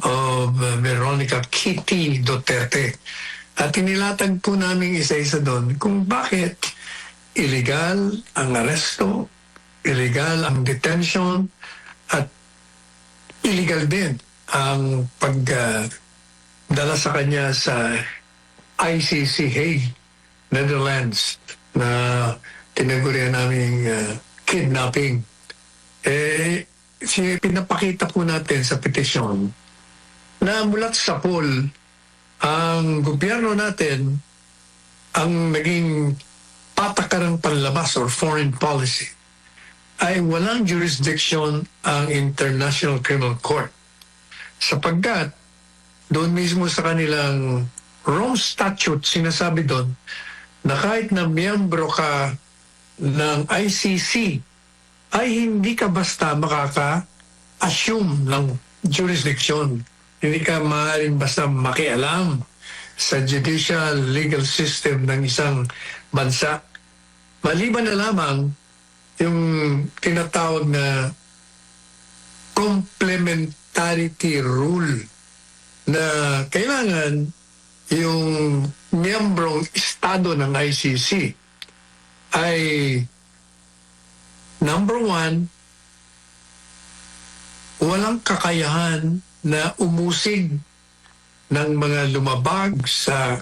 of Veronica Kitty Duterte. At inilatag po namin isa-isa doon kung bakit illegal ang aresto, illegal ang detention, at illegal din ang pagdala sa kanya sa ICC Hague, Netherlands, na tinagurian namin kidnapping. Pinapakita po natin sa petisyon na mulat sa poll, ang gobyerno natin ang naging patakarang panlabas or foreign policy ay walang jurisdiction ang International Criminal Court. Sapagkat doon mismo sa kanilang Rome Statute, sinasabi doon na kahit na miyembro ka ng ICC, ay hindi ka basta makaka-assume ng jurisdiction. Hindi ka maaaring basta makialam sa judicial legal system ng isang bansa. Maliban na lamang yung tinatawag na complementarity rule na kailangan yung miyembrong estado ng ICC ay number one, walang kakayahan na umusig ng mga lumabag sa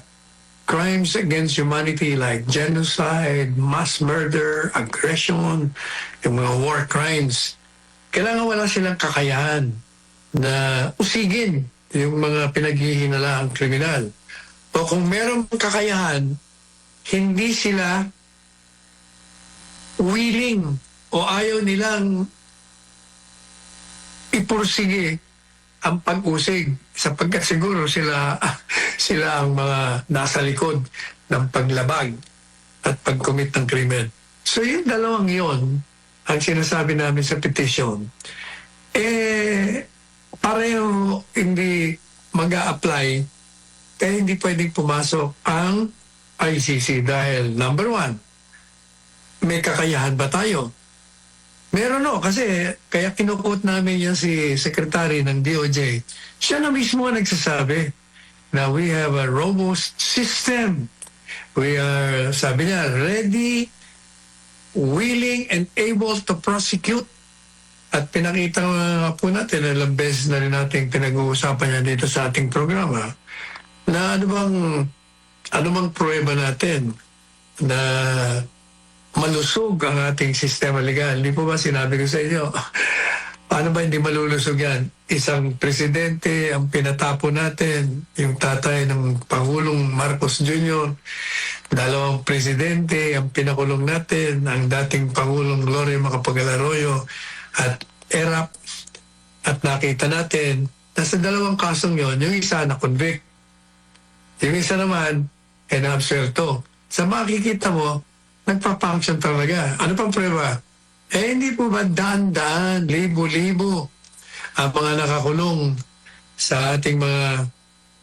crimes against humanity like genocide, mass murder, aggression, yung mga war crimes. Kailangan wala silang kakayahan na usigin yung mga pinaghihinalaang kriminal. O kung meron kakayahan, hindi sila willing o ayaw nilang ipursige ang pag-usig sapagkat siguro sila ang mga nasa likod ng paglabag at pag-commit ng krimen. So yung dalawang yon ang sinasabi namin sa petition, pareho hindi mag-a-apply kaya hindi pwedeng pumasok ang ICC dahil number one, may kakayahan ba tayo? Meron kasi kaya kinukot namin yan si Secretary ng DOJ. Siya na mismo ang nagsasabi na we have a robust system. We are, sabi niya, ready, willing, and able to prosecute. At pinakita nga po natin, ilang beses na rin natin pinag-uusapan niya dito sa ating programa, na ano bang pruweba natin na malusog ang ating sistema legal. Hindi po ba sinabi ko sa inyo, paano ba hindi malulusog yan? Isang presidente ang pinatapo natin, yung tatay ng Pangulong Marcos Jr., dalawang presidente ang pinakulong natin, ang dating Pangulong Gloria Macapagal-Arroyo at ERAP, at nakita natin na sa dalawang kasong yon, yung isa na-convict, yung isa naman ay na-absuelto. Sa makikita mo, nagpa-function talaga. Ano pang prueba? Hindi po ba daan-daan, libo-libo ang mga nakakulong sa ating mga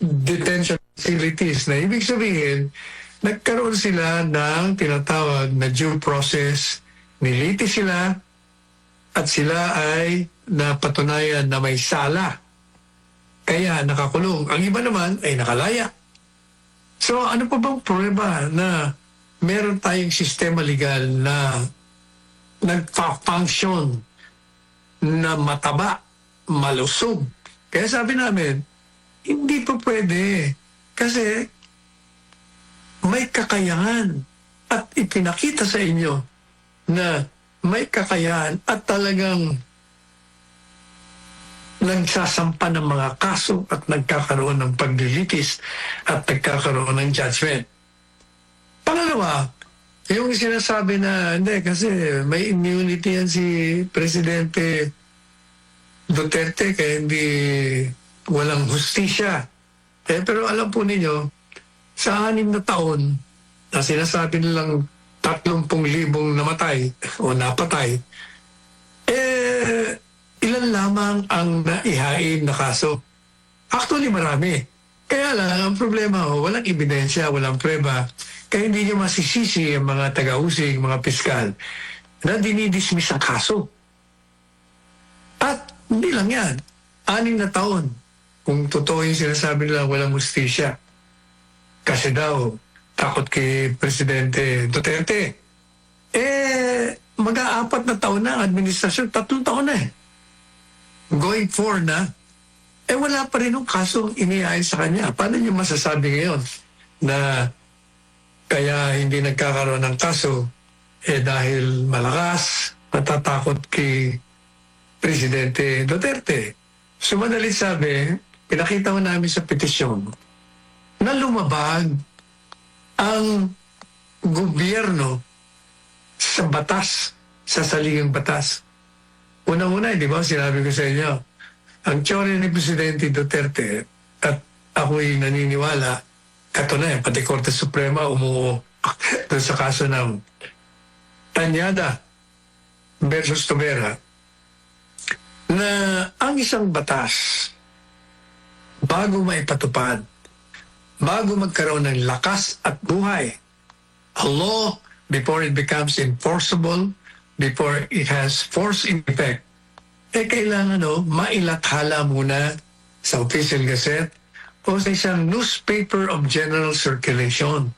detention facilities na ibig sabihin, nagkaroon sila ng tinatawag na due process, niliti sila at sila ay napatunayan na may sala. Kaya nakakulong. Ang iba naman ay nakalaya. So ano pa bang prueba na meron tayong sistema legal na nagpa-function na mataba, malusog. Kaya sabi namin, hindi po pwede. Kasi may kakayahan at ipinakita sa inyo na may kakayahan at talagang nagsasampa ng mga kaso at nagkakaroon ng paglilitis at nagkakaroon ng judgment. Pangalawa, yung sinasabi na hindi kasi may immunity yan si Presidente Duterte kaya hindi walang hustisya. Pero alam po ninyo, sa 6 na taon na sinasabi nilang 30,000 namatay o napatay, ilan lamang ang naihain na kaso. Actually, marami. Kaya lang, ang problema walang ebidensya, walang preba. Kaya hindi nyo masisisi ang mga taga-usig, mga piskal, na dinidismiss ang kaso. At hindi lang yan, 6 na taon kung totoo yung sinasabi nila walang hustisya. Kasi daw, takot kay Presidente Duterte. Mag-aapat na taon na ang administrasyon, 3 taon na eh. Going forward na, wala pa rin yung kaso iniayos sa kanya. Paano niyo masasabi ngayon na kaya hindi nagkakaroon ng kaso dahil malakas, natatakot kay Presidente Duterte? So madalit sabi, pinakita mo namin sa petisyon na lumabag ang gobyerno sa batas, sa saligang batas. Unang-una, di ba, sinabi ko sa inyo, ang teorya ni Presidente Duterte at ako'y naniniwala, katunayan, pati Korte Suprema umuo doon sa kaso ng Tanyada versus Tobera, na ang isang batas, bago maipatupad, bago magkaroon ng lakas at buhay, a law, before it becomes enforceable, before it has force in effect, kailangan mailathala muna sa Official Gazette o sa isang newspaper of general circulation.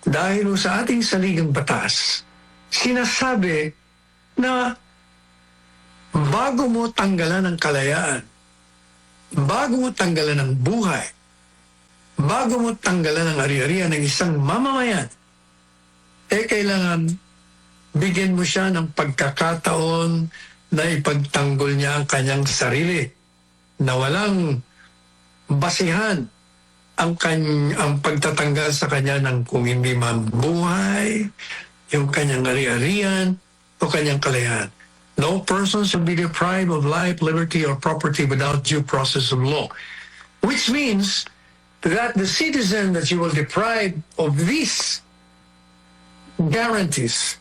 Dahil sa ating saligang batas, sinasabi na bago mo tanggalan ng kalayaan, bago mo tanggalan ng buhay, bago mo tanggalan ng ari-arian ng isang mamamayan, kailangan bigyan mo siya ng pagkakataon na ipagtanggol niya ang kanyang sarili, na walang basihan ang pagtatanggal sa kanya ng kung hindi man buhay, yung kanyang ari-arian o kanyang kalayaan. No person shall be deprived of life, liberty, or property without due process of law. Which means that the citizen that you will deprive of these guarantees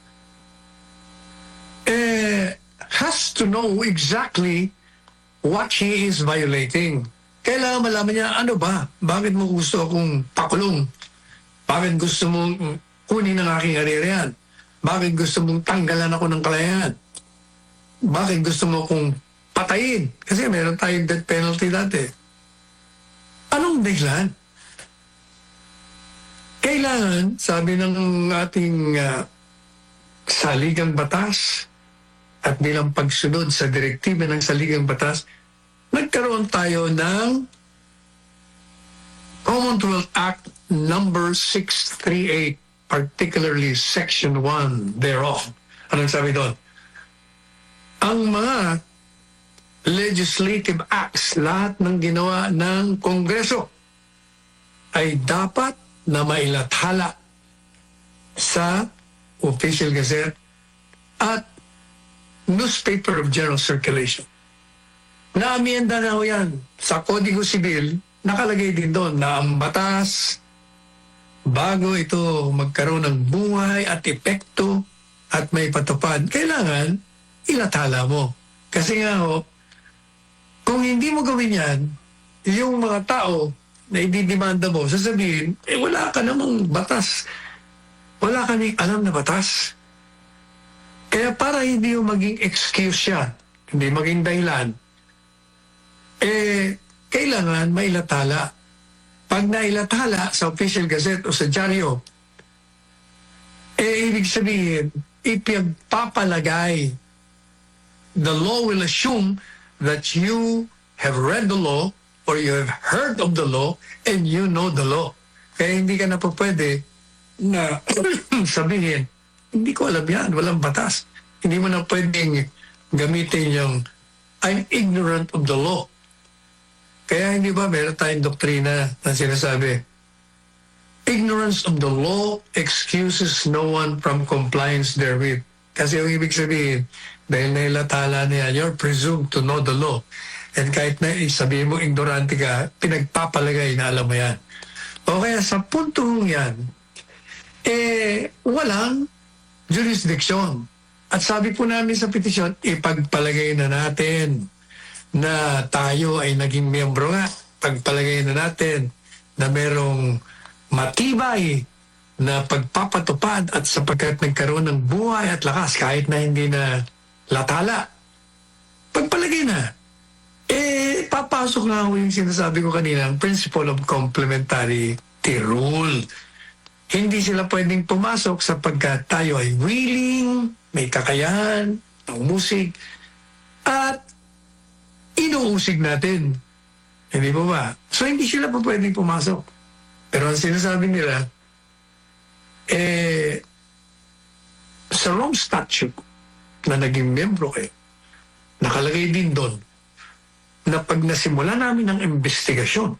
has to know exactly what he is violating. Kailangan malaman niya, ano ba? Bakit mo gusto akong pakulong? Bakit gusto mong kunin ang aking ari-arian? Bakit gusto mong tanggalan ako ng kalayaan? Bakit gusto mo akong patayin? Kasi meron tayong death penalty dati. Anong dahilan? Kailangan, sabi ng ating saligang batas at bilang pagsunod sa direktiba ng saligang batas, nagkaroon tayo ng Commonwealth Act number 638, particularly Section 1 thereof. Anong sabi doon? Ang mga legislative acts, lahat ng ginawa ng Kongreso, ay dapat na mailathala sa Official Gazette at Newspaper of General Circulation. Na-amienda na ho yan. Sa Kodigo Sibil, nakalagay din doon na ang batas, bago ito magkaroon ng buhay at epekto at may patupad, kailangan ilathala mo. Kasi nga ho, kung hindi mo gawin yan, yung mga tao na ididimanda mo, sasabihin, wala ka namang batas. Wala kaming alam na batas. Kaya para hindi yung maging excuse siya, hindi maging dahilan, kailangan mailathala. Pag nailathala sa Official Gazette o sa dyaryo, ibig sabihin, ipagpapalagay. The law will assume that you have read the law or you have heard of the law and you know the law. Kaya hindi ka na po pwede na sabihin, hindi ko alam yan, walang batas. Hindi mo na pwedeng gamitin yung I'm ignorant of the law. Kaya hindi ba meron tayong doktrina na sinasabi, ignorance of the law excuses no one from compliance therewith. Kasi yung ibig sabihin, dahil nailathala niya, you're presumed to know the law. And kahit na sabihin mo ignorante ka, pinagpapalagay na alam mo yan. O kaya sa puntong yan, walang jurisdiction. At sabi po namin sa petisyon, ipagpalagay na natin na tayo ay naging miyembro nga. Pagpalagay na natin na merong matibay na pagpapatupad at sapagkat nagkaroon ng buhay at lakas kahit na hindi na lathala. Pagpalagay na. Papasok nga ako yung sinasabi ko kanina, ang principle of complementarity rule. Hindi sila pwedeng pumasok sapagkat tayo ay willing, may kakayahan, umusig, at inuusig natin. Hindi po ba? So hindi sila pa pwedeng pumasok. Pero ang sinasabi nila, sa Rome Statute na naging membro kayo, nakalagay din doon na pag nasimula namin ang investigasyon,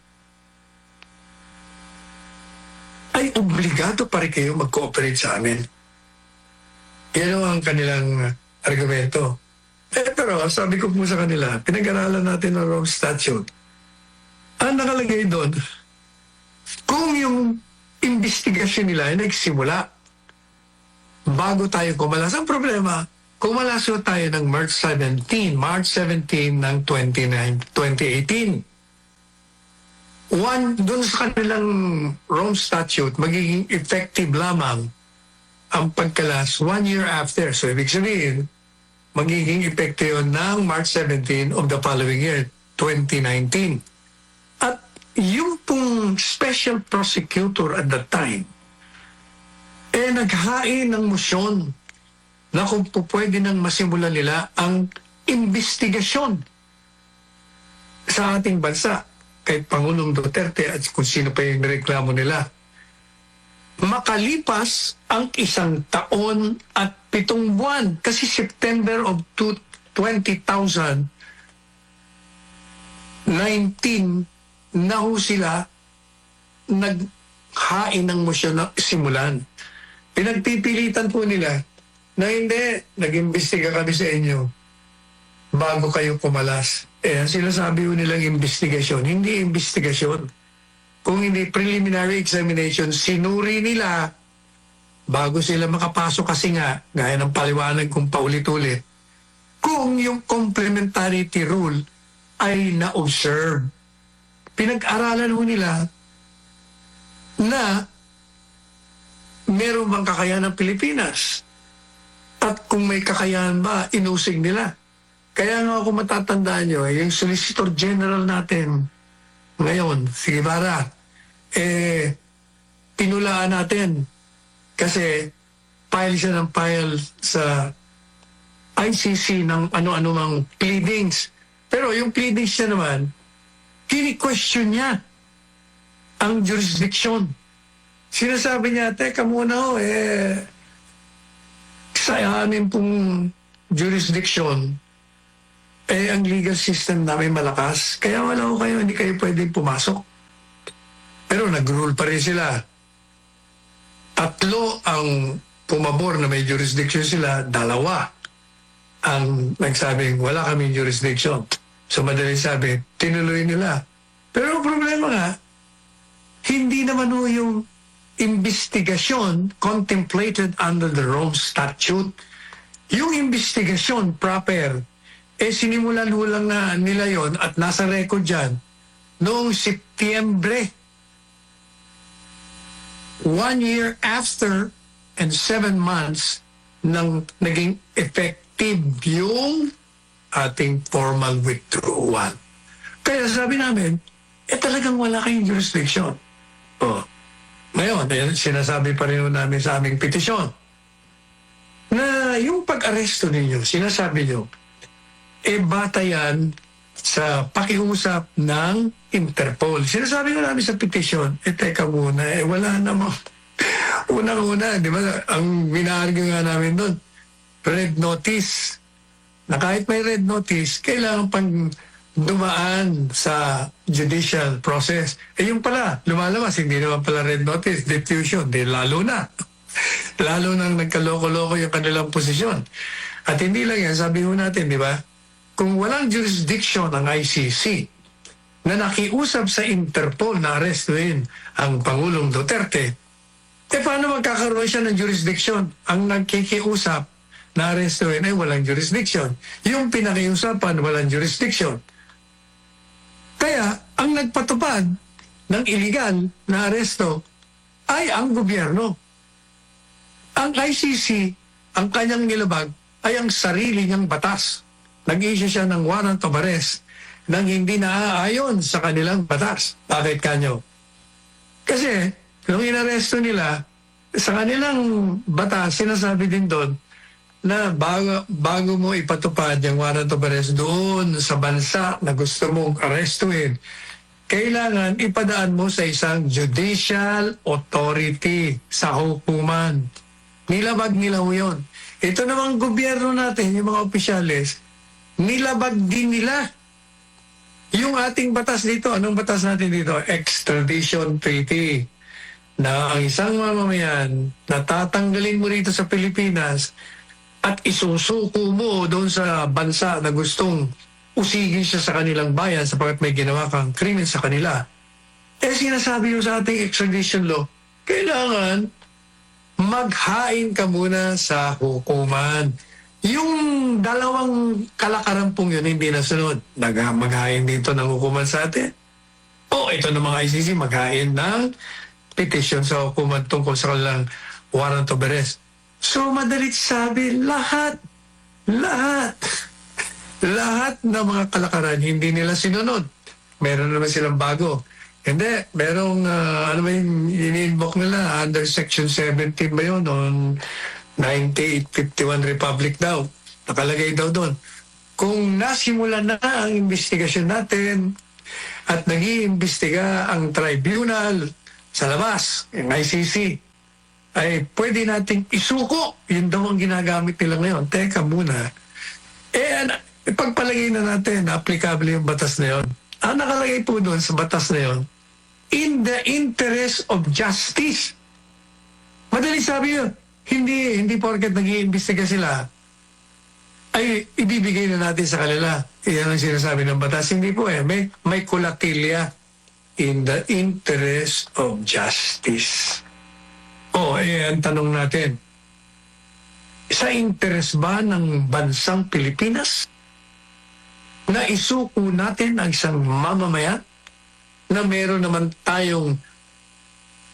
ay obligado pa rin kayo mag-cooperate sa amin. Yan ang kanilang argumento. Pero sabi ko po sa kanila, pinag-aralan natin ang Rome Statute. Ang nakalagay doon, kung yung investigasyon nila ay nagsimula bago tayo kumalas, ang problema, kumalas tayo ng March 17 ng 2018. Doon sa kanilang Rome Statute, magiging effective lamang ang pagkalas 1 year after. So, ibig sabihin, magiging effective yun ng March 17 of the following year, 2019. At yung pong special prosecutor at that time, naghain ng motion na kung po pwede nang masimula nila ang investigasyon sa ating bansa, kay Pangulong Duterte at kung sino pa yung reklamo nila. Makalipas ang 1 taon at 7 buwan, kasi September of 2019 na ho sila naghain ng motion na simulan. Pinagpipilitan po nila na hindi, nag-imbestiga kami sa inyo bago kayo kumalas. Ang sinasabi ko nilang investigasyon, hindi investigasyon. Kung hindi preliminary examination, sinuri nila bago sila makapasok kasi nga, gaya ng paliwanag kong paulit-ulit, kung yung complementarity rule ay na-observe. Pinag-aralan ho nila na meron bang kakayahan ng Pilipinas? At kung may kakayahan ba, inusig nila. Kaya nga kung matatandaan nyo, yung Solicitor General natin ngayon, si Guevara, pinulaan natin kasi file siya ng file sa ICC ng ano-ano mang pleadings. Pero yung pleadings niya naman, kini-question niya ang jurisdiction. Sinasabi niya, teka muna ho, sa amin pong jurisdiction, ang legal system namin malakas. Kaya wala ko kayo, hindi kayo pwedeng pumasok. Pero nag-rule pa rin sila. 3 ang pumabor na may jurisdiction sila, 2 ang nagsabing wala kaming jurisdiction. So madaling sabi, tinuloy nila. Pero ang problema nga, hindi naman ho yung investigasyon contemplated under the Rome Statute. Yung investigasyon proper, sinimulan ho lang na nila yon at nasa record dyan noong Setyembre. 1 year after and 7 months nang naging effective yung ating formal withdrawal. Kaya sabi namin, talagang wala kayong jurisdiction. Ngayon, sinasabi pa rin namin sa aming petisyon na yung pag-aresto ninyo, sinasabi nyo, bata yan sa pakiusap ng Interpol. Sinasabi ko namin sa petisyon, teka muna, wala namang unang-una, di ba, ang minaargue nga namin doon, red notice, na kahit may red notice, kailangan pang dumaan sa judicial process. Yung pala, lumalabas, hindi naman pala red notice, diffusion, lalo na. Lalo nang nagkaloko-loko yung kanilang posisyon. At hindi lang yan, sabi ho natin, di ba? Kung walang jurisdiction ng ICC na nakiusap sa Interpol na arestuhin ang Pangulong Duterte, paano magkakaroon siya ng jurisdiction? Ang nagkikiusap na arestuhin ay walang jurisdiction. Yung pinakiusapan, walang jurisdiction. Kaya, ang nagpatupad ng iligal na aresto ay ang gobyerno. Ang ICC, ang kanyang nilabag, ay ang sarili niyang batas. Nag-issue siya ng warrant of arrest ng hindi naaayon sa kanilang batas. Bakit kanyo? Kasi, nung inaresto nila, sa kanilang batas, sinasabi din doon na bago mo ipatupad yung warrant of arrest doon sa bansa na gusto mong arestuhin, kailangan ipadaan mo sa isang judicial authority sa hukuman. Nilabag nila mo yun. Ito namang gobyerno natin, yung mga opisyalis, nilabag din nila yung ating batas dito. Anong batas natin dito? Extradition Treaty. Na ang isang mamamayan na tatanggalin mo rito sa Pilipinas at isusuko mo doon sa bansa na gustong usigin siya sa kanilang bayan sapagkat may ginawa kang krimen sa kanila. Eh sinasabi mo sa ating extradition law, kailangan maghain ka muna sa hukuman. Yung dalawang kalakarampong yun hindi nasunod. Maghain dito ng hukuman sa atin. O ito ng mga ICC, maghain ng petition sa hukuman tungkol sa kanilang warrant of arrest. So madalit sabi, lahat ng mga kalakaran hindi nila sinunod. Meron naman silang bago. Hindi, merong, ano ba yung in-invoke nila, under Section 17 ba yun, on 9851 Republic daw. Nakalagay daw doon. Kung nasimula na ang investigasyon natin at nag-iimbestiga ang tribunal sa labas, yung ICC, ay pwede nating isuko. Yun daw ang ginagamit nila ngayon. Teka muna. Ipagpalagay na natin na applicable yung batas na yun. Ang nakalagay po doon sa batas na yun, in the interest of justice. Madali sabi yun, hindi porket nag-iimbestiga sila, ay ibibigay na natin sa kanila. Iyan ang sinasabi ng batas. Hindi po may kulatilya in the interest of justice. Ang tanong natin, sa interest ba ng bansang Pilipinas na isuko natin ang isang mamamayan na meron naman tayong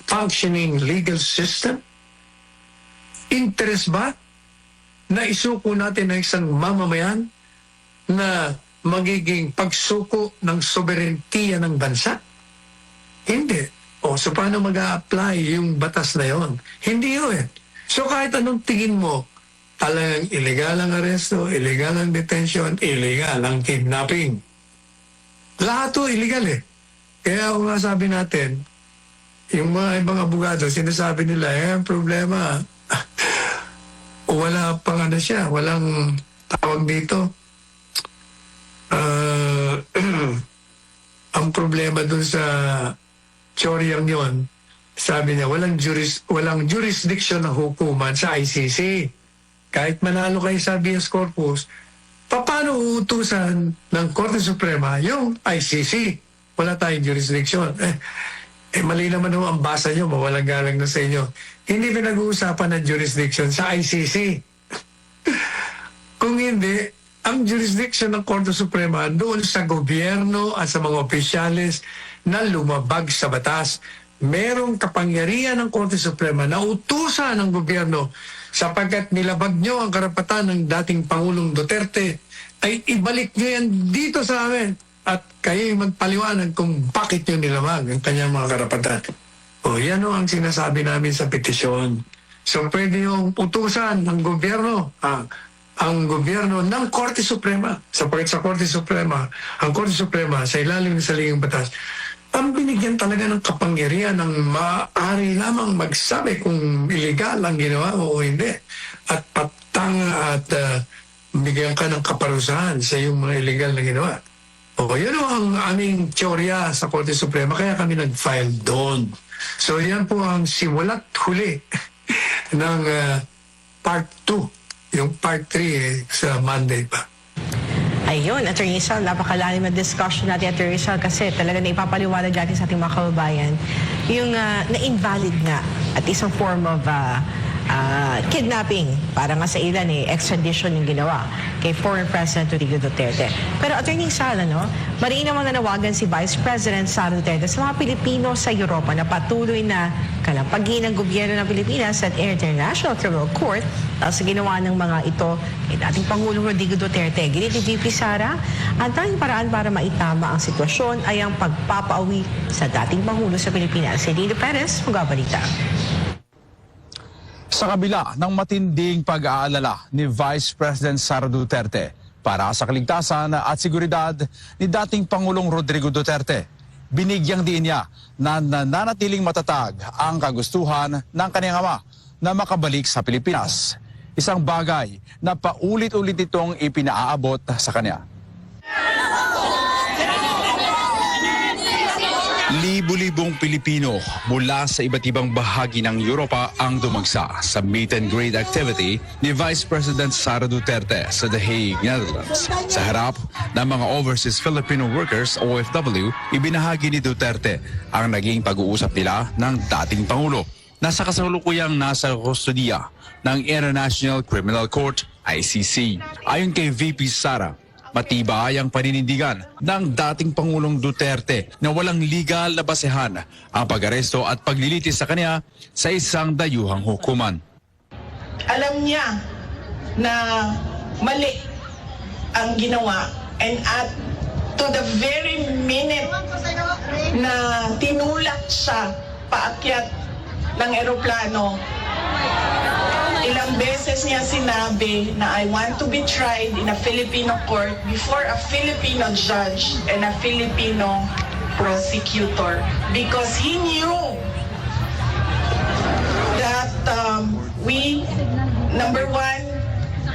functioning legal system? Interest ba na isuko natin ang isang mamamayan na magiging pagsuko ng soberentiya ng bansa? Hindi. So paano mag-a-apply yung batas na yon? Hindi yun. So kahit anong tingin mo, talagang illegal ang aresto, illegal ang detention, illegal ang kidnapping. Lahat to illegal Kaya kung nga sabi natin, yung mga ibang abogado, sinasabi nila, ang problema, wala pang siya, walang tawag dito. Ang problema dun sa teoryang yon, sabi niya, walang jurisdiction ng hukuman sa ICC. Kahit manalo kayo sa habeas corpus, paano uutusan ng Korte Suprema yung ICC? Wala tayong jurisdiction. Mali naman ang basa nyo, mawalang galang na sa inyo. Hindi pinag-uusapan ng jurisdiction sa ICC. Kung hindi, ang jurisdiction ng Korte Suprema doon sa gobyerno at sa mga opisyalis na lumabag sa batas. Merong kapangyarihan ng Korte Suprema na utusan ng gobyerno sapagkat nilabag nyo ang karapatan ng dating Pangulong Duterte, ay ibalik nyo yan dito sa amin at kayo'y magpaliwanag kung bakit nyo nilabag ang kanyang mga karapatan. Yan ang sinasabi namin sa petisyon. So pwede yung utusan ng gobyerno, ang gobyerno ng Korte Suprema. Sapagkat sa Korte Suprema, ang Korte Suprema sa ilalim ng saligang batas, ang binigyan talaga ng kapangyarihan ng maaari lamang magsabi kung illegal ang ginawa o hindi. At patanga at bigyan ka ng kaparusahan sa iyong mga illegal na ginawa. Yun ang aming teorya sa Korte Suprema, kaya kami nag-file doon. So yan po ang simula't huli ng Part 2, yung Part 3 sa Monday pa. Ayun, Attorney Sal, napakalalim na discussion natin, Attorney Sal, kasi talaga na ipapaliwanag natin sa ating mga kababayan yung na-invalid nga at isang form of kidnapping. Para nga sa ilan extradition yung ginawa kay former President Rodrigo Duterte. Pero Attorney Sala, mariin namang nanawagan si Vice President Sara Duterte sa mga Pilipino sa Europa na patuloy na kalampagin ng gobyerno ng Pilipinas at International Criminal Court dahil sa ginawa ng mga ito kay dating Pangulong Rodrigo Duterte. Ginit ni VP Sara, ang tanging paraan para maitama ang sitwasyon ay ang pagpapauwi sa dating Pangulo sa Pilipinas. Si Dino Perez, magabalita. Sa kabila ng matinding pag-aalala ni Vice President Sara Duterte para sa kaligtasan at seguridad ni dating Pangulong Rodrigo Duterte, binigyang diin niya na nananatiling matatag ang kagustuhan ng kanyang ama na makabalik sa Pilipinas. Isang bagay na paulit-ulit itong ipinaaabot sa kanya. Libu-libong Pilipino mula sa iba't ibang bahagi ng Europa ang dumagsa sa meet and greet activity ni Vice President Sara Duterte sa The Hague, Netherlands. Sa harap ng mga overseas Filipino workers o OFW, ibinahagi ni Duterte ang naging pag-uusap nila ng dating Pangulo na sa kasalukuyang nasa kustodiya ng International Criminal Court, ICC. Ayon kay VP Sara, matibay ang paninindigan ng dating Pangulong Duterte na walang legal na basehan ang pag-aresto at paglilitis sa kanya sa isang dayuhang hukuman. Alam niya na mali ang ginawa, and at to the very minute na tinulak siya paakyat ng eroplano, ilang beses niya sinabi na I want to be tried in a Filipino court before a Filipino judge and a Filipino prosecutor, because he knew that number one,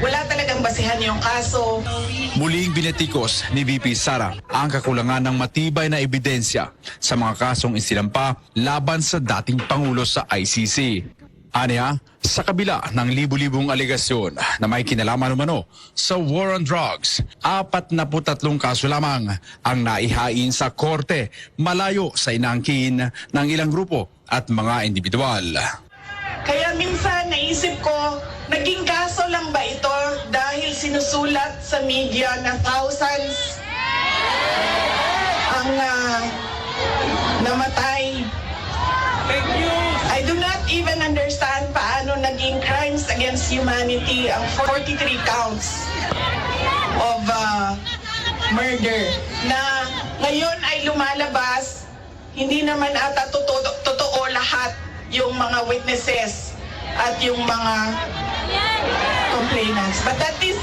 wala talagang basihan yung kaso. Muling binatikos ni VP Sara ang kakulangan ng matibay na ebidensya sa mga kasong isinampa laban sa dating Pangulo sa ICC. Aniya, sa kabila ng libu-libong aligasyon na may kinalaman umano sa war on drugs, 43 kaso lamang ang naihain sa korte malayo sa inangkin ng ilang grupo at mga individual. Kaya minsan naisip ko, naging kaso lang ba ito dahil sinusulat sa media na thousands ang namatay? I do not even understand paano naging crimes against humanity ang 43 counts of murder na ngayon ay lumalabas. Hindi naman ata totoo lahat yung mga witnesses at yung mga complainants. But that is...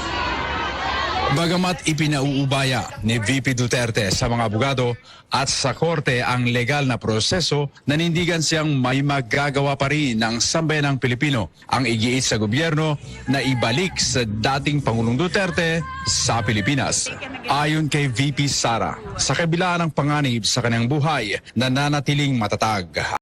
Bagamat ipinauubaya ni VP Duterte sa mga abogado at sa korte ang legal na proseso, nanindigan siyang may magagawa pa rin ng sambayanang Pilipino ang igiit sa gobyerno na ibalik sa dating Pangulong Duterte sa Pilipinas. Ayon kay VP Sara, sa kabila ng panganib sa kanyang buhay, nananatiling matatag